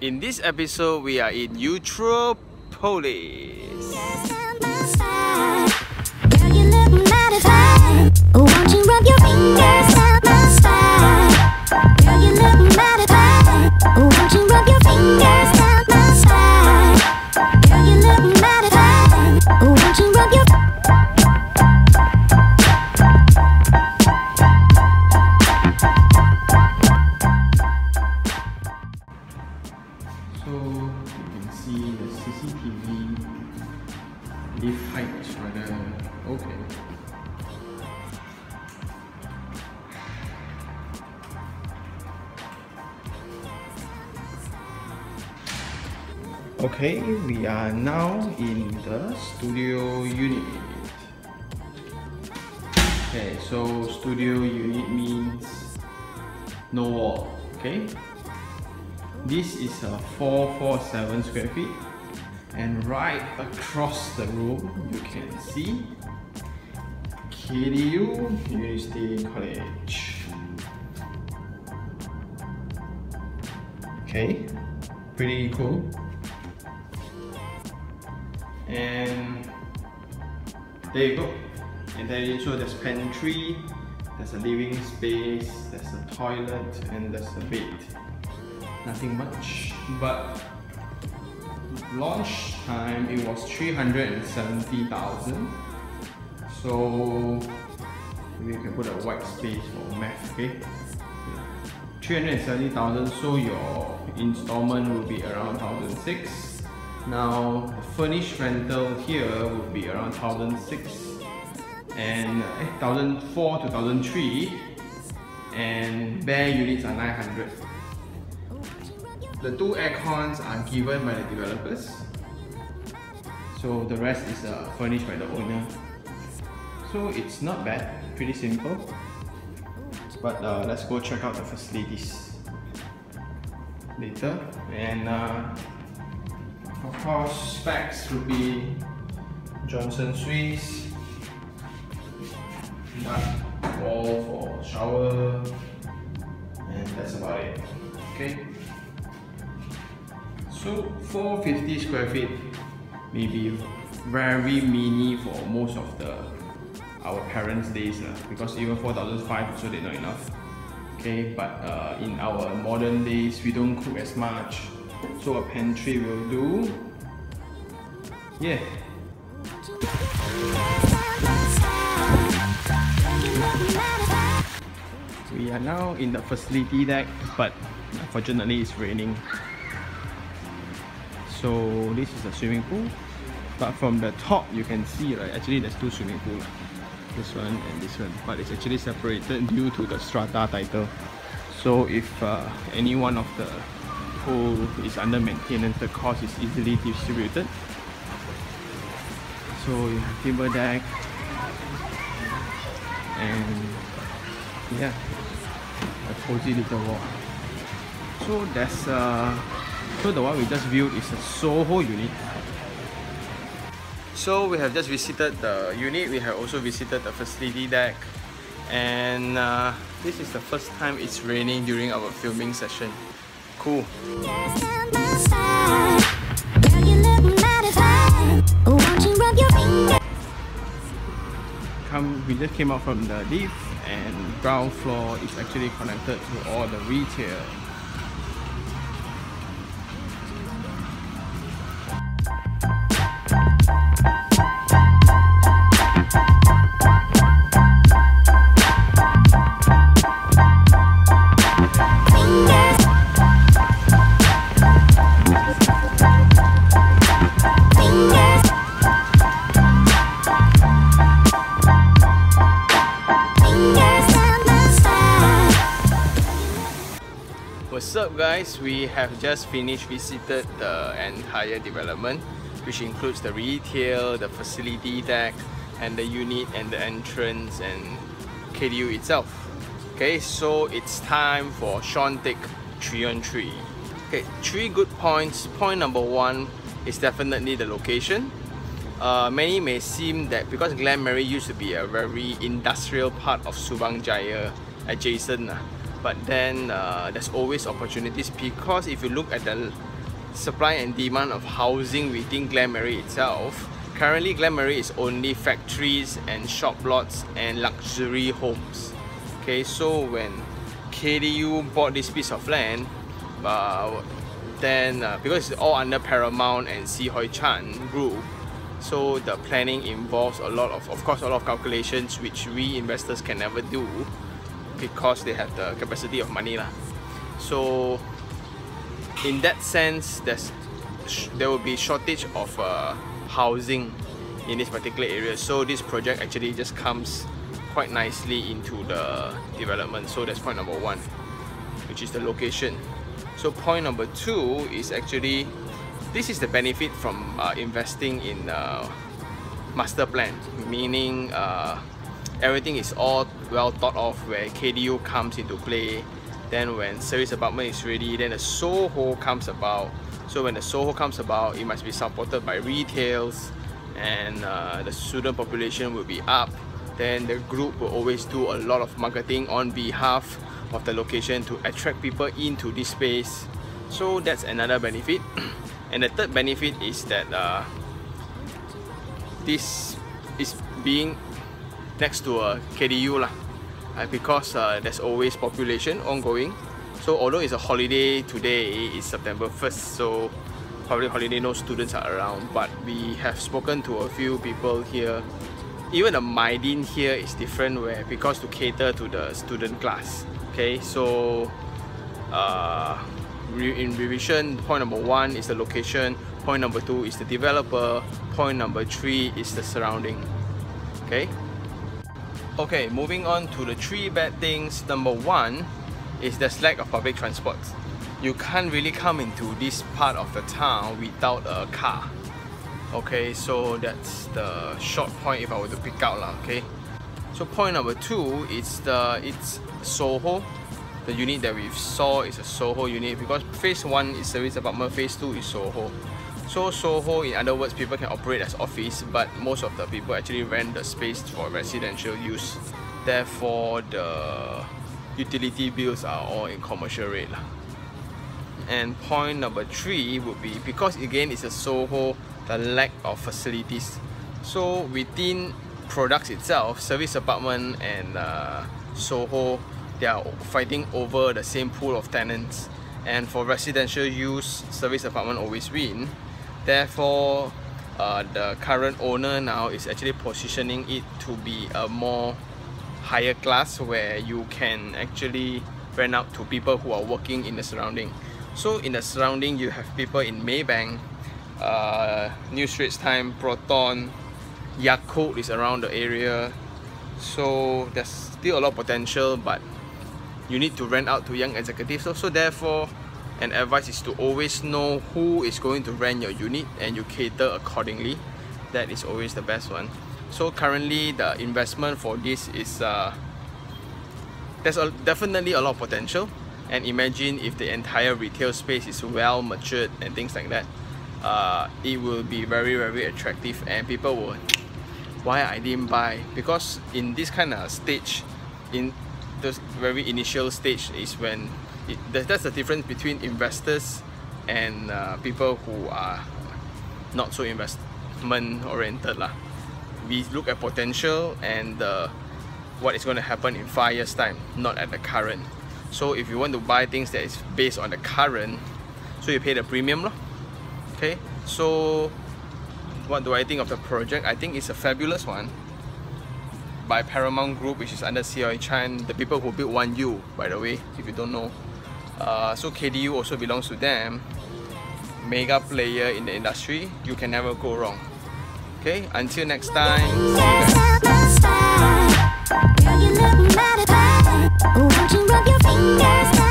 In this episode, we are in Utropolis. Girl, you look mighty fine. Won't you rub your fingers down my spine? Girl, you look mighty fine. Won't you rub your fingers down my spine? Girl, you look mighty fine. Won't you rub your So you can see the CCTV lift height is rather okay. Okay, we are now in the studio unit. Okay, so studio unit means no wall. Okay. This is a 447 square feet, and right across the room you can see KDU University College. Okay, pretty cool. And there you go. And then so there's pantry, there's a living space, there's a toilet, and there's a bed. Nothing much, but launch time it was 370,000. So maybe you can put a white space for math. Okay, 370,000. So your installment will be around 1,600. Now the furnished rental here would be around 1,600 and 1,400 to 1,300, and bare units are 900. The two aircons are given by the developers, so the rest is furnished by the owner. So it's not bad, pretty simple. But let's go check out the facilities later. And of course, specs would be Johnson Swiss, dark wall for shower, and that's about it. Okay. So 450 square feet may be very mini for most of our parents' days, because even 4,500 also they're not enough. Okay, but in our modern days we don't cook as much, so a pantry will do. Yeah. We are now in the facility deck, but unfortunately it's raining. So this is a swimming pool, but from the top you can see, right, actually there's two swimming pools, this one and this one, but it's actually separated due to the strata title. So if any one of the pool is under maintenance, the cost is easily distributed. So you have timber deck, and yeah, a cozy little wall. So there's so the one we just viewed is a Soho unit. So we have just visited the unit, we have also visited the facility deck, and this is the first time it's raining during our filming session. Cool. We just came out from the lift, and ground floor is actually connected to all the retail. What's up guys, we have just finished visited the entire development, which includes the retail, the facility deck, and the unit and the entrance and KDU itself. Okay, so it's time for Sean Take 3 on 3. Okay, 3 good points. Point number 1 is definitely the location. Many may seem that because Glenmarie used to be a very industrial part of Subang Jaya adjacent, but then there's always opportunities, because if you look at the supply and demand of housing within Glenmarie itself, currently Glenmarie is only factories and shop lots and luxury homes. Okay, so when KDU bought this piece of land, then because it's all under Paramount and Si Hoi Chan Group, so the planning involves of course a lot of calculations which we investors can never do because they have the capacity of money lah. So in that sense, there will be shortage of housing in this particular area. So this project actually just comes quite nicely into the development. So that's point number one, which is the location. So point number two is actually, this is the benefit from investing in master plan, meaning everything is all well thought of, where KDU comes into play. Then when service apartment is ready, then the Soho comes about. So when the Soho comes about, it must be supported by retails, and the student population will be up. Then the group will always do a lot of marketing on behalf of the location to attract people into this space. So that's another benefit. And the third benefit is that this is being next to a KDU lah. Because there's always population ongoing. So although it's a holiday today, it's September 1st, so public holiday, no students are around, but we have spoken to a few people here. Even the Maidin here is different, where because to cater to the student class. Okay, so in revision, point number one is the location, point number two is the developer, point number three is the surrounding. Okay, moving on to the three bad things. Number one is there's lack of public transport. You can't really come into this part of the town without a car. Okay, so that's the short point if I were to pick out lah. Okay, so point number two is it's Soho. The unit that we saw is a Soho unit because phase 1 is service apartment, phase 2 is Soho. So Soho, in other words, people can operate as office, but most of the people actually rent the space for residential use. Therefore, the utility bills are all in commercial rate lah. And point number three would be, because again it's a Soho, the lack of facilities. So within products itself, service apartment and Soho, they are fighting over the same pool of tenants. And for residential use, service apartment always win. Therefore, the current owner now is actually positioning it to be a more higher class, where you can actually rent out to people who are working in the surrounding. So in the surrounding, you have people in Maybank, New Straits Times, Proton, Yakult is around the area. So there's still a lot of potential, but you need to rent out to young executives. So therefore, an advice is to always know who is going to rent your unit and you cater accordingly. That is always the best one. So currently the investment for this is there's definitely a lot of potential. And imagine if the entire retail space is well matured and things like that, it will be very, very attractive, and people will, why I didn't buy? Because in this kind of stage, in the very initial stage, is when that's the difference between investors and people who are not so investment oriented lah. We look at potential and what is going to happen in 5 years time, not at the current. So if you want to buy things that is based on the current, so you pay the premium lah. Okay, so what do I think of the project? I think it's a fabulous one by Paramount Group, which is under Si Hoi Chan, the people who built 1U, by the way, if you don't know. So KDU also belongs to them. Mega player in the industry, you can never go wrong. Okay, until next time. Girl, you look mighty fine. Won't you rub your fingers down